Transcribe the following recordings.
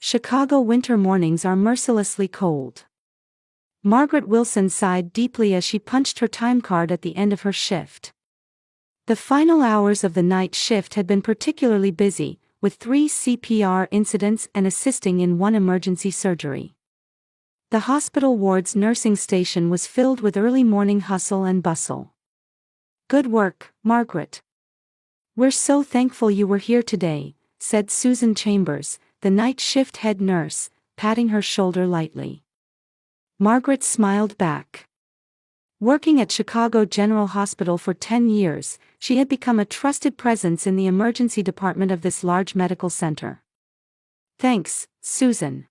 Chicago winter mornings are mercilessly cold. Margaret Wilson sighed deeply as she punched her time card at the end of her shift. The final hours of the night shift had been particularly busy, with 3 CPR incidents and assisting in 1 emergency surgery. The hospital ward's nursing station was filled with early morning hustle and bustle. "Good work, Margaret. We're so thankful you were here today," said Susan Chambers, the night shift head nurse, patting her shoulder lightly. Margaret smiled back. Working at Chicago General Hospital for 10 years, she had become a trusted presence in the emergency department of this large medical center. "Thanks, Susan.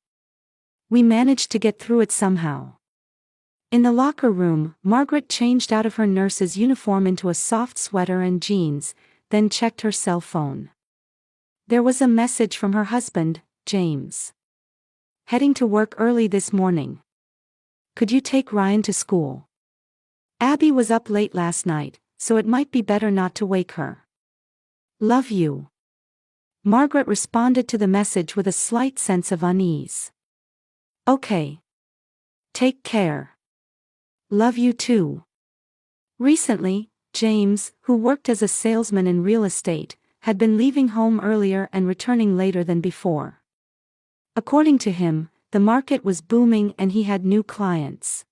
We managed to get through it somehow." In the locker room, Margaret changed out of her nurse's uniform into a soft sweater and jeans, then checked her cell phone. There was a message from her husband, James. "Heading to work early this morning. Could you take Ryan to school? Abby was up late last night, so it might be better not to wake her. Love you." Margaret responded to the message with a slight sense of unease. "Okay. Take care. Love you too." Recently, James, who worked as a salesman in real estate, had been leaving home earlier and returning later than before. According to him, the market was booming and he had new clients.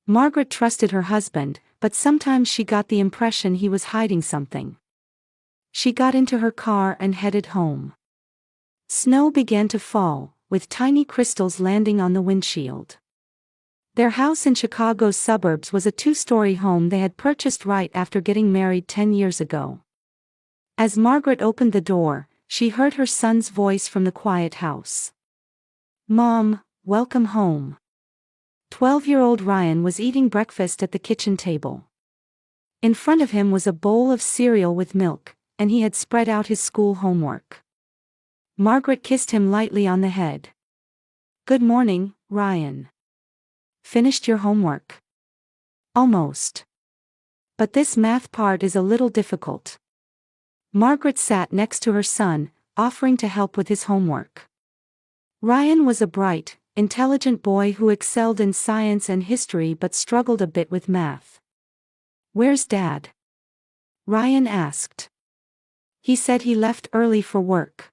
Margaret trusted her husband, but sometimes she got the impression he was hiding something. She got into her car and headed home. Snow began to fall, with tiny crystals landing on the windshield. Their house in Chicago's suburbs was a 2-story home they had purchased right after getting married 10 years ago. As Margaret opened the door, she heard her son's voice from the quiet house. "Mom, welcome home." 12-year-old Ryan was eating breakfast at the kitchen table. In front of him was a bowl of cereal with milk, and he had spread out his school homework. Margaret kissed him lightly on the head. "Good morning, Ryan. Finished your homework?" "Almost. But this math part is a little difficult." Margaret sat next to her son, offering to help with his homework. Ryan was a bright, intelligent boy who excelled in science and history but struggled a bit with math. "Where's Dad?" Ryan asked. "He said he left early for work.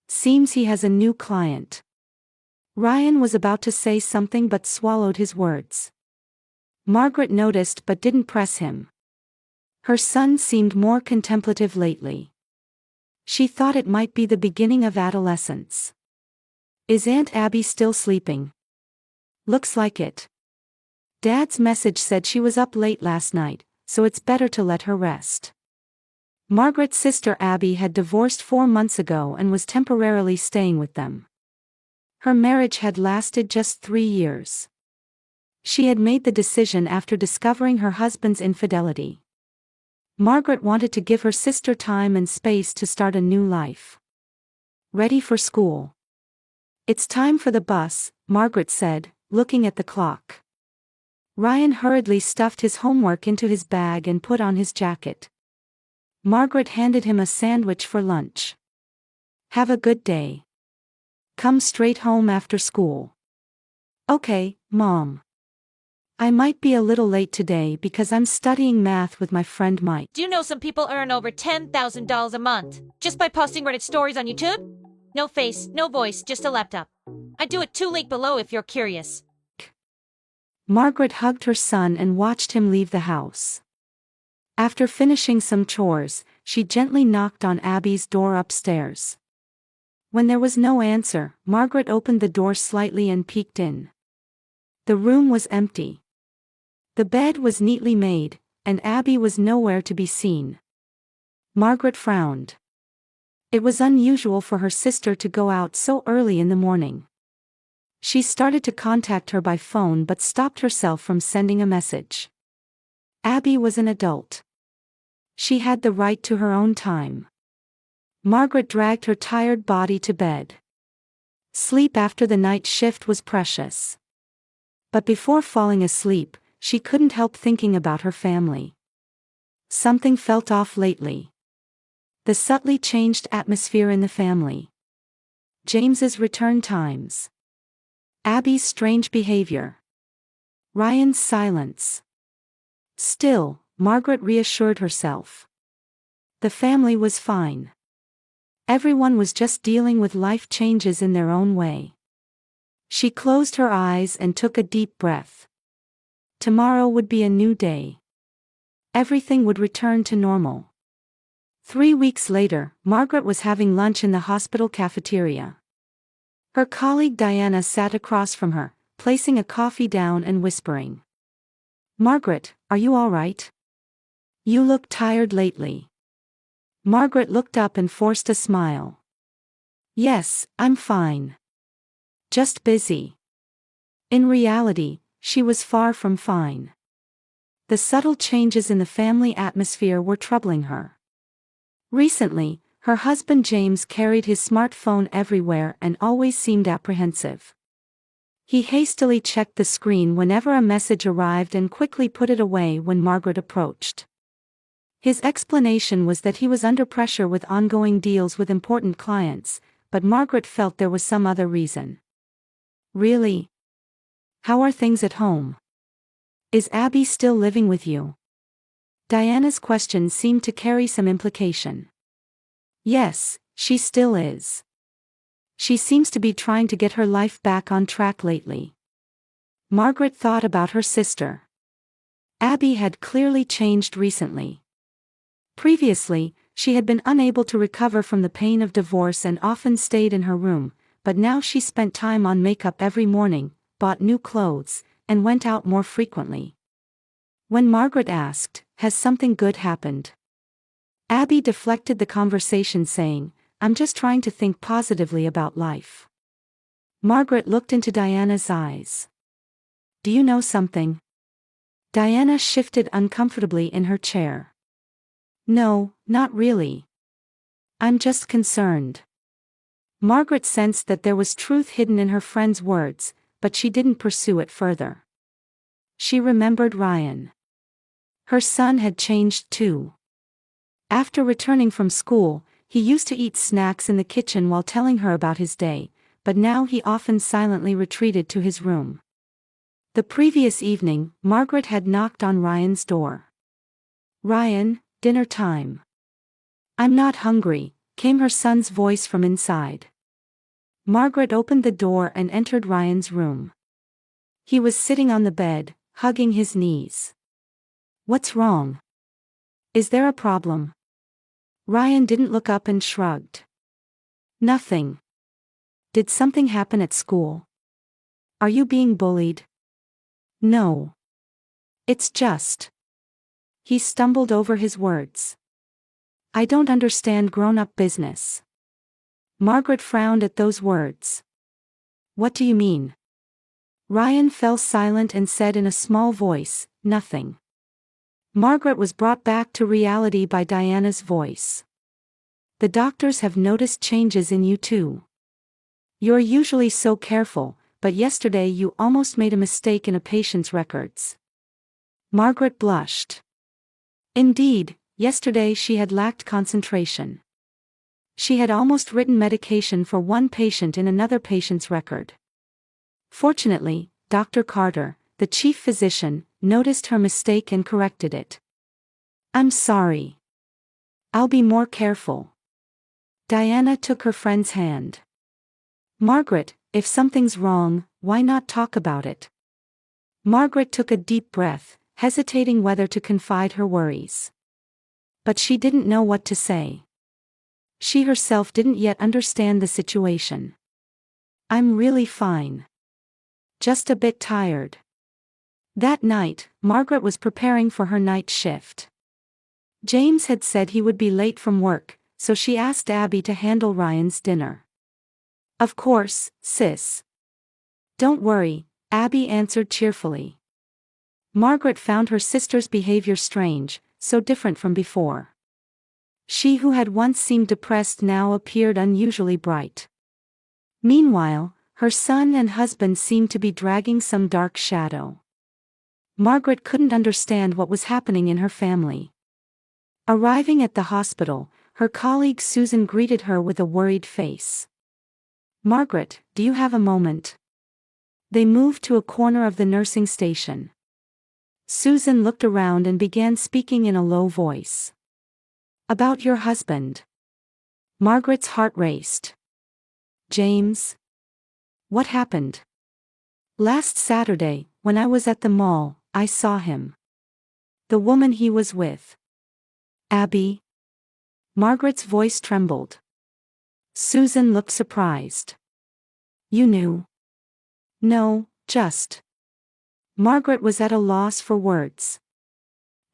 Seems he has a new client." Ryan was about to say something but swallowed his words. Margaret noticed but didn't press him. Her son seemed more contemplative lately. She thought it might be the beginning of adolescence. "Is Aunt Abby still sleeping?" "Looks like it. Dad's message said she was up late last night, so it's better to let her rest." Margaret's sister Abby had divorced 4 months ago and was temporarily staying with them. Her marriage had lasted just 3 years. She had made the decision after discovering her husband's infidelity. Margaret wanted to give her sister time and space to start a new life. "Ready for school?" "It's time for the bus," Margaret said, looking at the clock. Ryan hurriedly stuffed his homework into his bag and put on his jacket. Margaret handed him a sandwich for lunch. "Have a good day. Come straight home after school." "Okay, Mom. I might be a little late today because I'm studying math with my friend Mike." Do you know some people earn over $10,000 a month just by posting Reddit stories on YouTube? No face, no voice, just a laptop. I do it too, link below if you're curious. Margaret hugged her son and watched him leave the house. After finishing some chores, she gently knocked on Abby's door upstairs. When there was no answer, Margaret opened the door slightly and peeked in. The room was empty. The bed was neatly made, and Abby was nowhere to be seen. Margaret frowned. It was unusual for her sister to go out so early in the morning. She started to contact her by phone but stopped herself from sending a message. Abby was an adult. She had the right to her own time. Margaret dragged her tired body to bed. Sleep after the night shift was precious. But before falling asleep, she couldn't help thinking about her family. Something felt off lately. The subtly changed atmosphere in the family. James's return times. Abby's strange behavior. Ryan's silence. Still, Margaret reassured herself. The family was fine. Everyone was just dealing with life changes in their own way. She closed her eyes and took a deep breath. Tomorrow would be a new day. Everything would return to normal. 3 weeks later, Margaret was having lunch in the hospital cafeteria. Her colleague Diana sat across from her, placing a coffee down and whispering. "Margaret, are you all right? You look tired lately." Margaret looked up and forced a smile. "Yes, I'm fine. Just busy." In reality, she was far from fine. The subtle changes in the family atmosphere were troubling her. Recently, her husband James carried his smartphone everywhere and always seemed apprehensive. He hastily checked the screen whenever a message arrived and quickly put it away when Margaret approached. His explanation was that he was under pressure with ongoing deals with important clients, but Margaret felt there was some other reason. "Really? How are things at home? Is Abby still living with you?" Diana's question seemed to carry some implication. "Yes, she still is. She seems to be trying to get her life back on track lately." Margaret thought about her sister. Abby had clearly changed recently. Previously, she had been unable to recover from the pain of divorce and often stayed in her room, but now she spent time on makeup every morning, bought new clothes, and went out more frequently. When Margaret asked, "Has something good happened?" Abby deflected the conversation saying, "I'm just trying to think positively about life." Margaret looked into Diana's eyes. "Do you know something?" Diana shifted uncomfortably in her chair. "No, not really. I'm just concerned." Margaret sensed that there was truth hidden in her friend's words, but she didn't pursue it further. She remembered Ryan. Her son had changed too. After returning from school, he used to eat snacks in the kitchen while telling her about his day, but now he often silently retreated to his room. The previous evening, Margaret had knocked on Ryan's door. "Ryan, dinner time." "I'm not hungry," came her son's voice from inside. Margaret opened the door and entered Ryan's room. He was sitting on the bed, hugging his knees. "What's wrong? Is there a problem?" Ryan didn't look up and shrugged. "Nothing. Did something happen at school? Are you being bullied?" "No. It's just..." He stumbled over his words. "I don't understand grown-up business." Margaret frowned at those words. "What do you mean?" Ryan fell silent and said in a small voice, "Nothing." Margaret was brought back to reality by Diana's voice. "The doctors have noticed changes in you too. You're usually so careful, but yesterday you almost made a mistake in a patient's records." Margaret blushed. Indeed, yesterday she had lacked concentration. She had almost written medication for one patient in another patient's record. Fortunately, Dr. Carter, the chief physician, noticed her mistake and corrected it. "I'm sorry. I'll be more careful." Diana took her friend's hand. "Margaret, if something's wrong, why not talk about it?" Margaret took a deep breath, hesitating whether to confide her worries. But she didn't know what to say. She herself didn't yet understand the situation. "I'm really fine. Just a bit tired." That night, Margaret was preparing for her night shift. James had said he would be late from work, so she asked Abby to handle Ryan's dinner. "Of course, sis. Don't worry," Abby answered cheerfully. Margaret found her sister's behavior strange, so different from before. She who had once seemed depressed now appeared unusually bright. Meanwhile, her son and husband seemed to be dragging some dark shadow. Margaret couldn't understand what was happening in her family. Arriving at the hospital, her colleague Susan greeted her with a worried face. Margaret, do you have a moment? They moved to a corner of the nursing station. Susan looked around and began speaking in a low voice. About your husband. Margaret's heart raced. James? What happened? Last Saturday, when I was at the mall, I saw him. The woman he was with. Abby? Margaret's voice trembled. Susan looked surprised. You knew? No, just. Margaret was at a loss for words.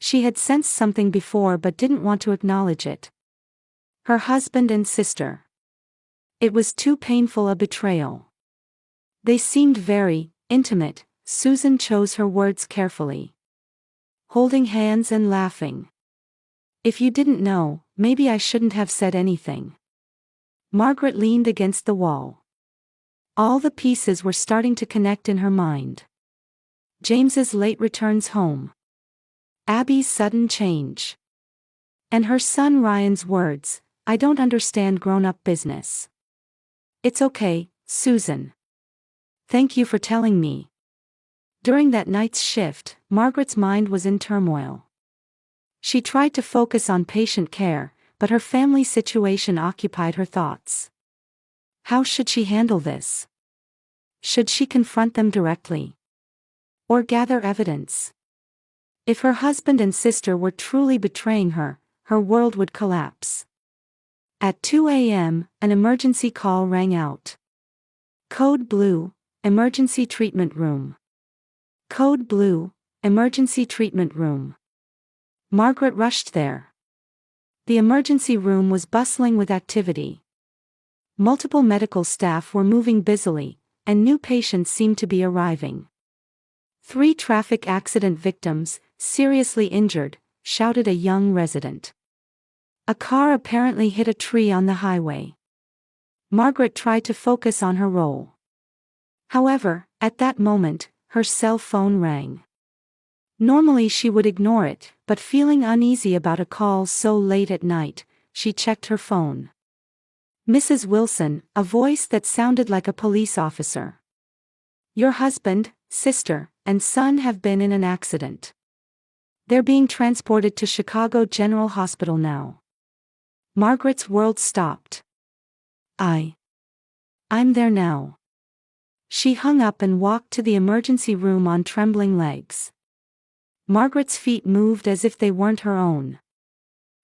She had sensed something before but didn't want to acknowledge it. Her husband and sister. It was too painful a betrayal. They seemed very intimate. Susan chose her words carefully. Holding hands and laughing. If you didn't know, maybe I shouldn't have said anything. Margaret leaned against the wall. All the pieces were starting to connect in her mind. James's late returns home. Abby's sudden change. And her son Ryan's words, I don't understand grown-up business. It's okay, Susan. Thank you for telling me. During that night's shift, Margaret's mind was in turmoil. She tried to focus on patient care, but her family situation occupied her thoughts. How should she handle this? Should she confront them directly? Or gather evidence? If her husband and sister were truly betraying her, her world would collapse. At 2 a.m., an emergency call rang out. Code Blue, Emergency Treatment Room. Code Blue, Emergency Treatment Room. Margaret rushed there. The emergency room was bustling with activity. Multiple medical staff were moving busily, and new patients seemed to be arriving. 3 traffic accident victims, seriously injured, shouted a young resident. A car apparently hit a tree on the highway. Margaret tried to focus on her role. However, at that moment, her cell phone rang. Normally she would ignore it, but feeling uneasy about a call so late at night, she checked her phone. Mrs. Wilson, a voice that sounded like a police officer. Your husband, sister, and son have been in an accident. They're being transported to Chicago General Hospital now. Margaret's world stopped. I'm there now. She hung up and walked to the emergency room on trembling legs. Margaret's feet moved as if they weren't her own.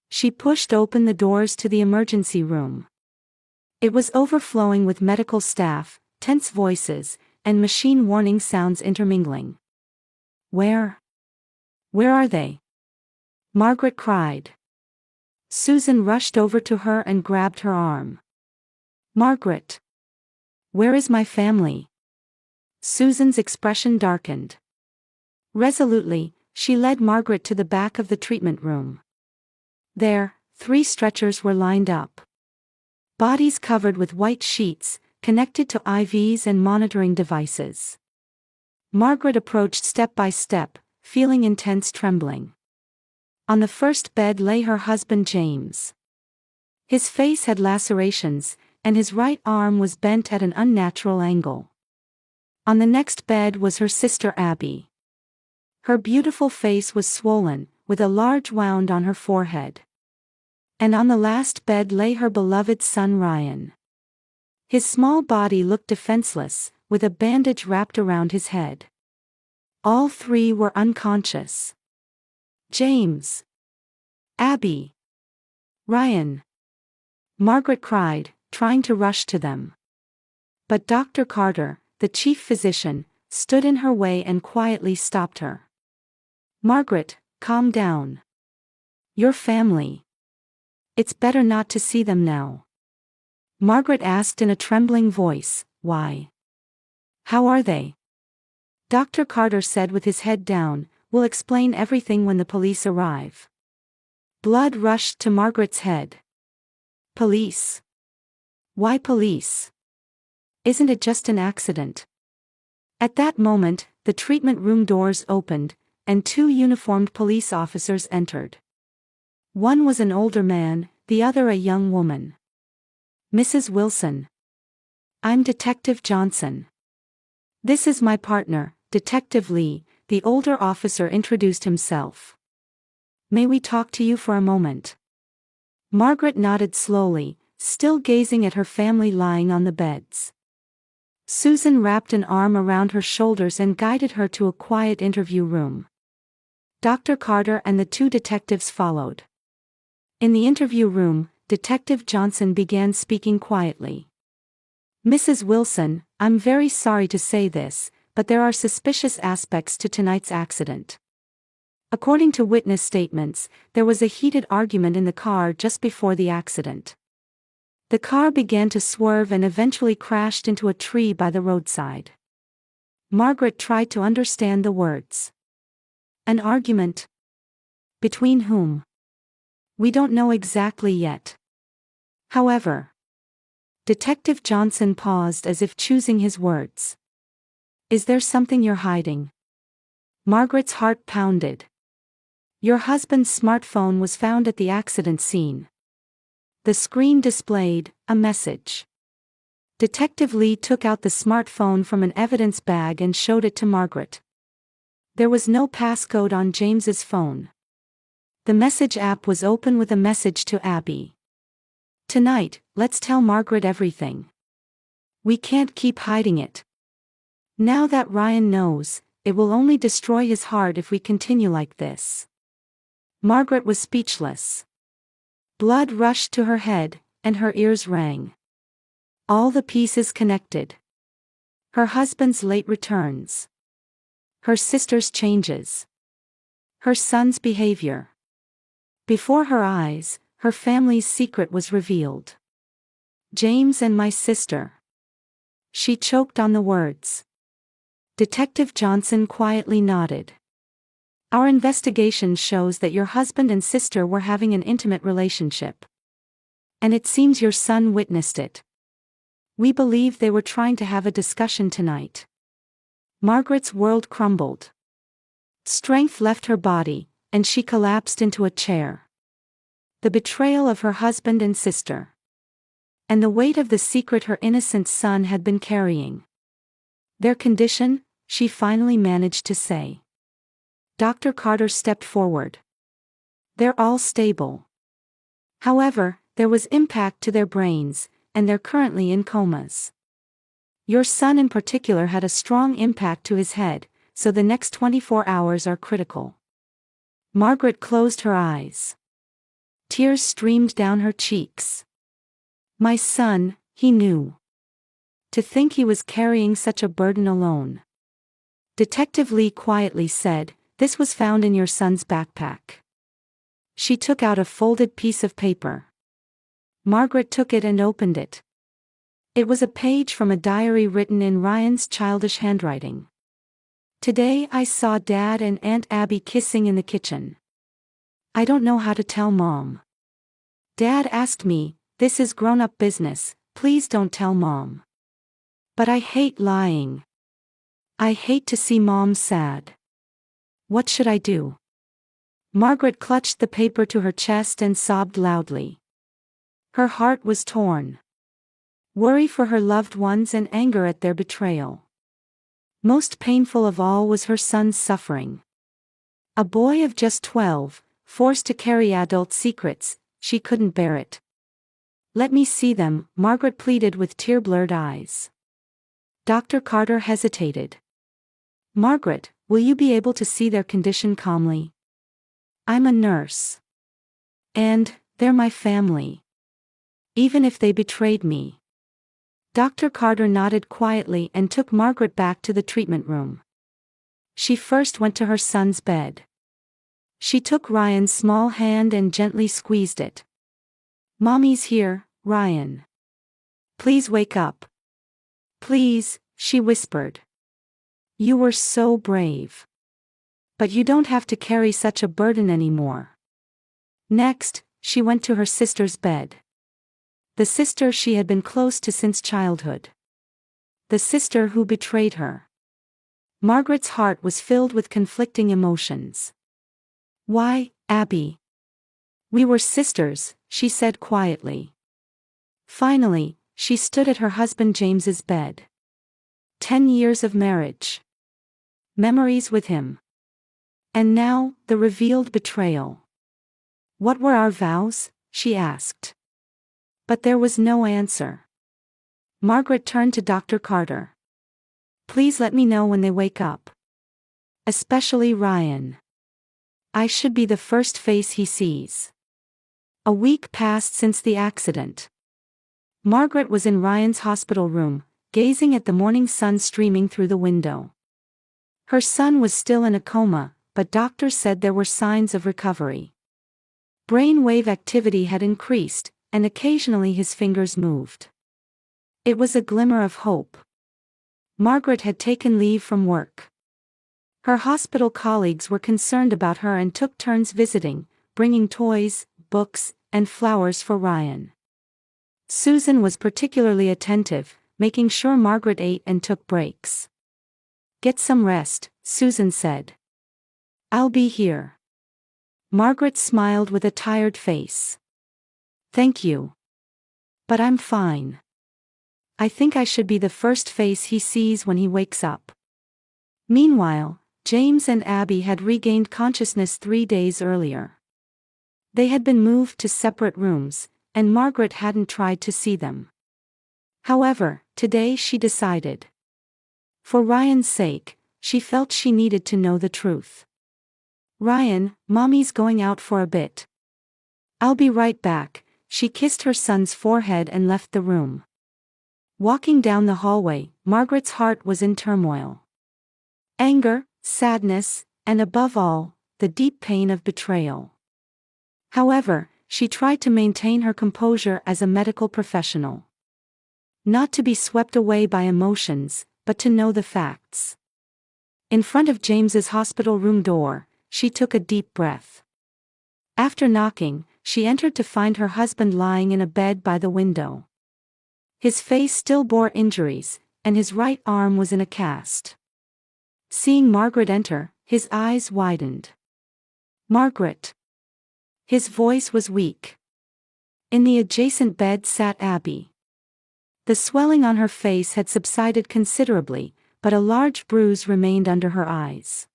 She pushed open the doors to the emergency room. It was overflowing with medical staff, tense voices, and machine warning sounds intermingling. Where are they? Margaret cried. Susan rushed over to her and grabbed her arm. Margaret! Where is my family? Susan's expression darkened. Resolutely, she led Margaret to the back of the treatment room. There, 3 stretchers were lined up. Bodies covered with white sheets, connected to IVs and monitoring devices. Margaret approached step by step, feeling intense trembling. On the first bed lay her husband James. His face had lacerations, and his right arm was bent at an unnatural angle. On the next bed was her sister Abby. Her beautiful face was swollen, with a large wound on her forehead. And on the last bed lay her beloved son Ryan. His small body looked defenseless, with a bandage wrapped around his head. All 3 were unconscious. James. Abby. Ryan. Margaret cried, trying to rush to them. But Dr. Carter, the chief physician, stood in her way and quietly stopped her. Margaret, calm down. Your family. It's better not to see them now. Margaret asked in a trembling voice, why? How are they? Dr. Carter said with his head down, we'll explain everything when the police arrive. Blood rushed to Margaret's head. Police? Why police? Isn't it just an accident? At that moment, the treatment room doors opened, and 2 uniformed police officers entered. One was an older man, the other a young woman. Mrs. Wilson. I'm Detective Johnson. This is my partner, Detective Lee," the older officer introduced himself. "May we talk to you for a moment?" Margaret nodded slowly, still gazing at her family lying on the beds. Susan wrapped an arm around her shoulders and guided her to a quiet interview room. Dr. Carter and the two detectives followed. In the interview room, Detective Johnson began speaking quietly. "Mrs. Wilson, I'm very sorry to say this, but there are suspicious aspects to tonight's accident. According to witness statements, there was a heated argument in the car just before the accident. The car began to swerve and eventually crashed into a tree by the roadside." Margaret tried to understand the words. "An argument? Between whom?" "We don't know exactly yet. However." Detective Johnson paused as if choosing his words. "Is there something you're hiding?" Margaret's heart pounded. "Your husband's smartphone was found at the accident scene." The screen displayed a message. Detective Lee took out the smartphone from an evidence bag and showed it to Margaret. There was no passcode on James's phone. The message app was open with a message to Abby. "Tonight, let's tell Margaret everything. We can't keep hiding it. Now that Ryan knows, it will only destroy his heart if we continue like this." Margaret was speechless. Blood rushed to her head, and her ears rang. All the pieces connected. Her husband's late returns. Her sister's changes. Her son's behavior. Before her eyes, her family's secret was revealed. "James and my sister." She choked on the words. Detective Johnson quietly nodded. "Our investigation shows that your husband and sister were having an intimate relationship. And it seems your son witnessed it. We believe they were trying to have a discussion tonight." Margaret's world crumbled. Strength left her body, and she collapsed into a chair. The betrayal of her husband and sister. And the weight of the secret her innocent son had been carrying. "Their condition?" she finally managed to say. Dr. Carter stepped forward. "They're all stable. However, there was impact to their brains, and they're currently in comas. Your son in particular had a strong impact to his head, so the next 24 hours are critical." Margaret closed her eyes. Tears streamed down her cheeks. My son, he knew. To think he was carrying such a burden alone. Detective Lee quietly said, "This was found in your son's backpack." She took out a folded piece of paper. Margaret took it and opened it. It was a page from a diary written in Ryan's childish handwriting. "Today I saw Dad and Aunt Abby kissing in the kitchen. I don't know how to tell Mom. Dad asked me, 'This is grown-up business, please don't tell Mom.' But I hate lying. I hate to see Mom sad. What should I do?" Margaret clutched the paper to her chest and sobbed loudly. Her heart was torn. Worry for her loved ones and anger at their betrayal. Most painful of all was her son's suffering. A boy of just 12, forced to carry adult secrets, she couldn't bear it. "Let me see them," Margaret pleaded with tear-blurred eyes. Dr. Carter hesitated. "Margaret, will you be able to see their condition calmly? I'm a nurse. And, they're my family. Even if they betrayed me." Dr. Carter nodded quietly and took Margaret back to the treatment room. She first went to her son's bed. She took Ryan's small hand and gently squeezed it. "Mommy's here, Ryan. Please wake up. Please," she whispered. "You were so brave. But you don't have to carry such a burden anymore." Next, she went to her sister's bed. The sister she had been close to since childhood. The sister who betrayed her. Margaret's heart was filled with conflicting emotions. "Why, Abby? We were sisters," she said quietly. Finally, she stood at her husband James's bed. 10 years of marriage. Memories with him. And now, the revealed betrayal. What were our vows? She asked. But there was no answer. Margaret turned to Dr. Carter. Please let me know when they wake up. Especially Ryan. I should be the first face he sees. A week passed since the accident. Margaret was in Ryan's hospital room, gazing at the morning sun streaming through the window. Her son was still in a coma, but doctors said there were signs of recovery. Brain wave activity had increased, and occasionally his fingers moved. It was a glimmer of hope. Margaret had taken leave from work. Her hospital colleagues were concerned about her and took turns visiting, bringing toys, books, and flowers for Ryan. Susan was particularly attentive, making sure Margaret ate and took breaks. Get some rest, Susan said. I'll be here. Margaret smiled with a tired face. Thank you. But I'm fine. I think I should be the first face he sees when he wakes up. Meanwhile, James and Abby had regained consciousness 3 days earlier. They had been moved to separate rooms, and Margaret hadn't tried to see them. However, today she decided. For Ryan's sake, she felt she needed to know the truth. Ryan, Mommy's going out for a bit. I'll be right back. She kissed her son's forehead and left the room. Walking down the hallway, Margaret's heart was in turmoil. Anger, sadness, and above all, the deep pain of betrayal. However, she tried to maintain her composure as a medical professional. Not to be swept away by emotions, but to know the facts. In front of James's hospital room door, she took a deep breath. After knocking, she entered to find her husband lying in a bed by the window. His face still bore injuries, and his right arm was in a cast. Seeing Margaret enter, his eyes widened. Margaret. His voice was weak. In the adjacent bed sat Abby. The swelling on her face had subsided considerably, but a large bruise remained under her eyes.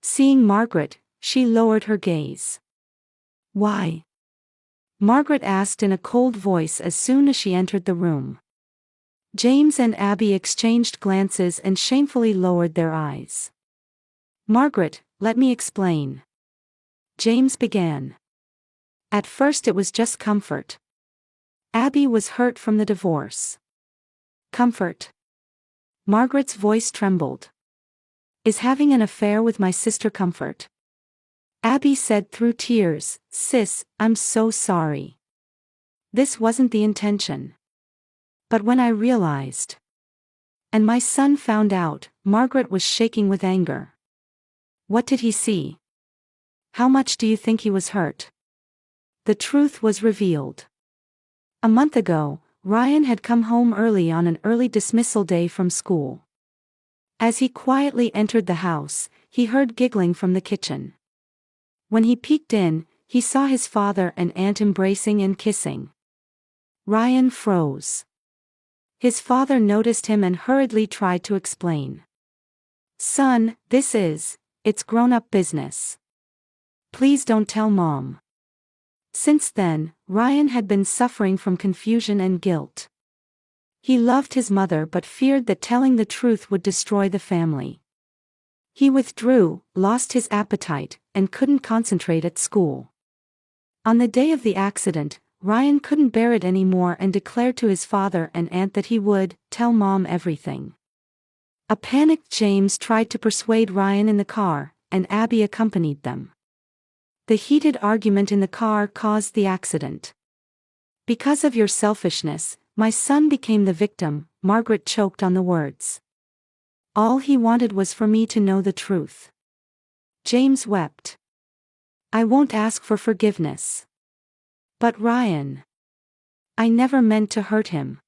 Seeing Margaret, she lowered her gaze. Why? Margaret asked in a cold voice as soon as she entered the room. James and Abby exchanged glances and shamefully lowered their eyes. Margaret, let me explain. James began. At first it was just comfort. Abby was hurt from the divorce. Comfort. Margaret's voice trembled. Is having an affair with my sister comfort? Abby said through tears, Sis, I'm so sorry. This wasn't the intention. But when I realized. And my son found out, Margaret was shaking with anger. What did he see? How much do you think he was hurt? The truth was revealed. A month ago, Ryan had come home early on an early dismissal day from school. As he quietly entered the house, he heard giggling from the kitchen. When he peeked in, he saw his father and aunt embracing and kissing. Ryan froze. His father noticed him and hurriedly tried to explain. Son, it's grown-up business. Please don't tell Mom. Since then, Ryan had been suffering from confusion and guilt. He loved his mother but feared that telling the truth would destroy the family. He withdrew, lost his appetite, and couldn't concentrate at school. On the day of the accident, Ryan couldn't bear it anymore and declared to his father and aunt that he would tell Mom everything. A panicked James tried to persuade Ryan in the car, and Abby accompanied them. The heated argument in the car caused the accident. Because of your selfishness, my son became the victim, Margaret choked on the words. All he wanted was for me to know the truth. James wept. I won't ask for forgiveness. But Ryan. I never meant to hurt him.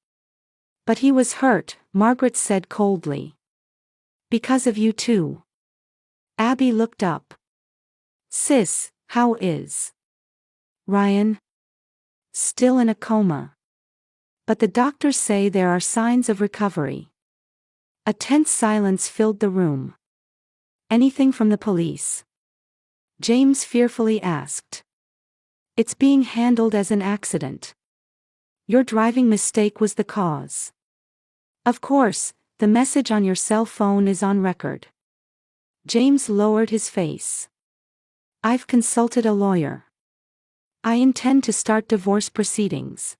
But he was hurt, Margaret said coldly. Because of you too. Abby looked up. Sis, how is Ryan? Still in a coma. but the doctors say there are signs of recovery. A tense silence filled the room. Anything from the police? James fearfully asked. It's being handled as an accident. Your driving mistake was the cause. Of course, the message on your cell phone is on record. James lowered his face. I've consulted a lawyer. I intend to start divorce proceedings.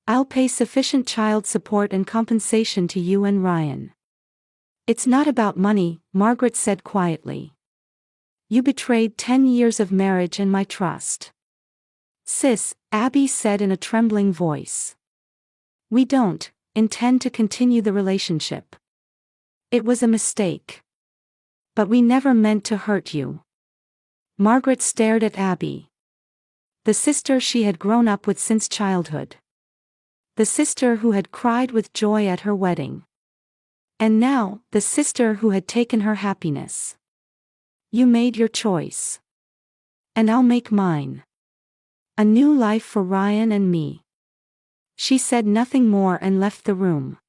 I'll pay sufficient child support and compensation to you and Ryan. It's not about money, Margaret said quietly. You betrayed 10 years of marriage and my trust. Sis, Abby said in a trembling voice. We don't intend to continue the relationship. It was a mistake. But we never meant to hurt you. Margaret stared at Abby. The sister she had grown up with since childhood. The sister who had cried with joy at her wedding. And now, the sister who had taken her happiness. You made your choice. And I'll make mine. A new life for Ryan and me. She said nothing more and left the room.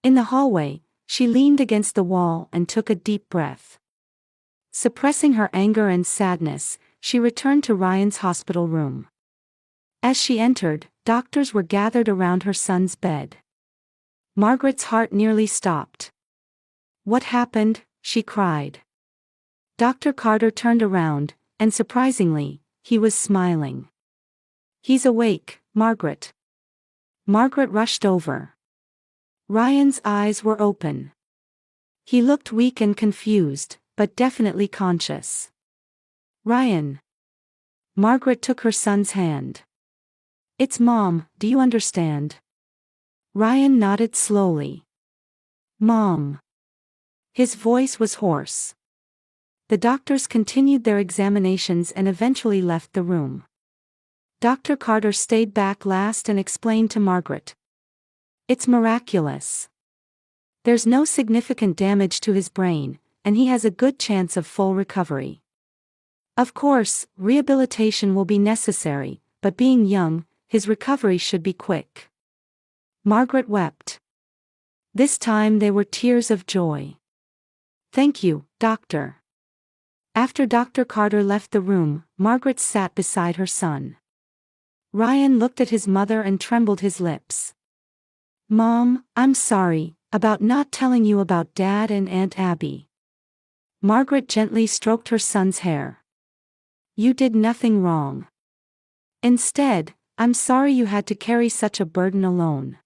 In the hallway, she leaned against the wall and took a deep breath. Suppressing her anger and sadness, she returned to Ryan's hospital room. As she entered, doctors were gathered around her son's bed. Margaret's heart nearly stopped. What happened? She cried. Dr. Carter turned around, and surprisingly, he was smiling. He's awake, Margaret. Margaret rushed over. Ryan's eyes were open. He looked weak and confused, but definitely conscious. Ryan. Margaret took her son's hand. It's Mom, do you understand? Ryan nodded slowly. Mom. His voice was hoarse. The doctors continued their examinations and eventually left the room. Dr. Carter stayed back last and explained to Margaret. It's miraculous. There's no significant damage to his brain, and he has a good chance of full recovery. Of course, rehabilitation will be necessary, but being young, his recovery should be quick. Margaret wept. This time they were tears of joy. Thank you, Doctor. After Dr. Carter left the room, Margaret sat beside her son. Ryan looked at his mother and trembled his lips. Mom, I'm sorry about not telling you about Dad and Aunt Abby. Margaret gently stroked her son's hair. You did nothing wrong. Instead, I'm sorry you had to carry such a burden alone.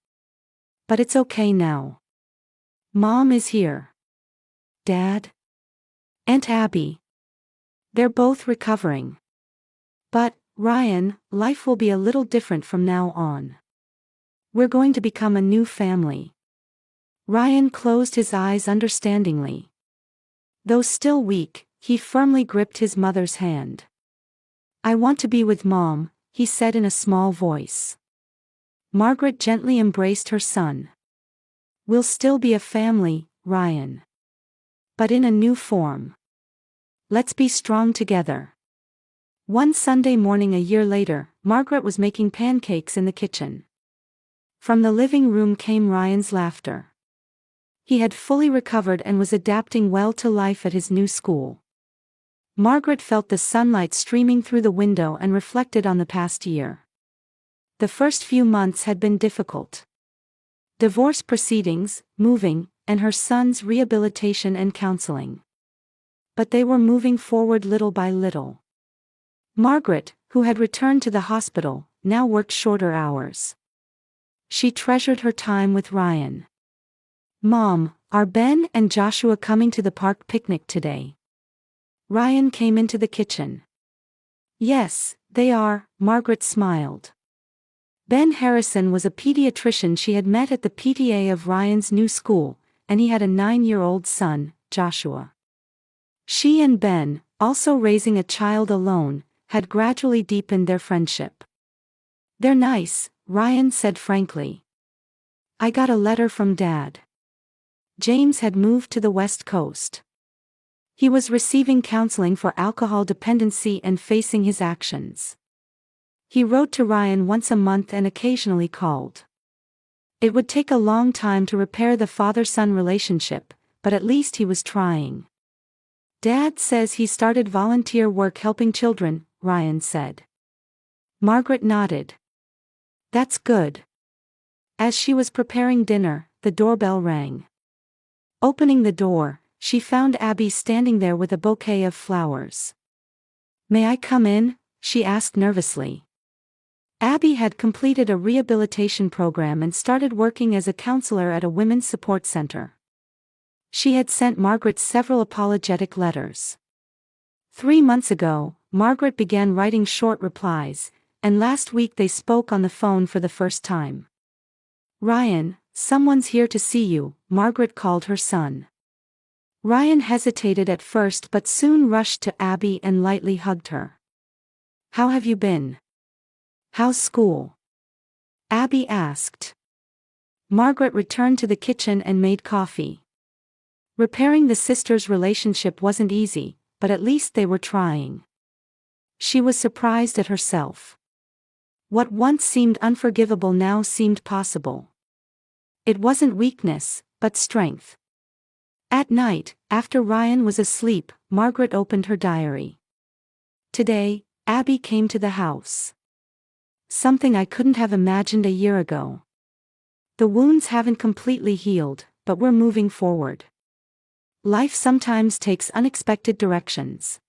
But it's okay now. Mom is here. Dad? Aunt Abby. They're both recovering. But, Ryan, life will be a little different from now on. We're going to become a new family. Ryan closed his eyes understandingly. Though still weak, he firmly gripped his mother's hand. I want to be with Mom, he said in a small voice. Margaret gently embraced her son. We'll still be a family, Ryan. But in a new form. Let's be strong together. One Sunday morning a year later, Margaret was making pancakes in the kitchen. From the living room came Ryan's laughter. He had fully recovered and was adapting well to life at his new school. Margaret felt the sunlight streaming through the window and reflected on the past year. The first few months had been difficult. Divorce proceedings, moving, and her son's rehabilitation and counseling. But they were moving forward little by little. Margaret, who had returned to the hospital, now worked shorter hours. She treasured her time with Ryan. Mom, are Ben and Joshua coming to the park picnic today? Ryan came into the kitchen. Yes, they are, Margaret smiled. Ben Harrison was a pediatrician she had met at the PTA of Ryan's new school, and he had a 9-year-old son, Joshua. She and Ben, also raising a child alone, had gradually deepened their friendship. They're nice, Ryan said frankly. I got a letter from Dad. James had moved to the West Coast. He was receiving counseling for alcohol dependency and facing his actions. He wrote to Ryan once a month and occasionally called. It would take a long time to repair the father-son relationship, but at least he was trying. Dad says he started volunteer work helping children, Ryan said. Margaret nodded. That's good. As she was preparing dinner, the doorbell rang. Opening the door, she found Abby standing there with a bouquet of flowers. May I come in? She asked nervously. Abby had completed a rehabilitation program and started working as a counselor at a women's support center. She had sent Margaret several apologetic letters. 3 months ago, Margaret began writing short replies, and last week they spoke on the phone for the first time. Ryan, someone's here to see you, Margaret called her son. Ryan hesitated at first but soon rushed to Abby and lightly hugged her. How have you been? How's school? Abby asked. Margaret returned to the kitchen and made coffee. Repairing the sisters' relationship wasn't easy, but at least they were trying. She was surprised at herself. What once seemed unforgivable now seemed possible. It wasn't weakness, but strength. At night, after Ryan was asleep, Margaret opened her diary. Today, Abby came to the house. Something I couldn't have imagined a year ago. The wounds haven't completely healed, but we're moving forward. Life sometimes takes unexpected directions.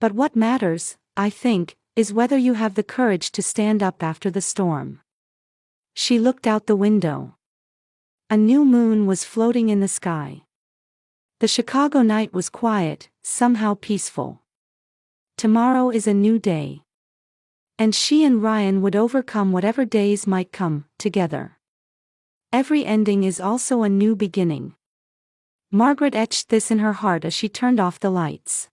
But what matters, I think, is whether you have the courage to stand up after the storm. She looked out the window. A new moon was floating in the sky. The Chicago night was quiet, somehow peaceful. Tomorrow is a new day. And she and Ryan would overcome whatever days might come, together. Every ending is also a new beginning. Margaret etched this in her heart as she turned off the lights.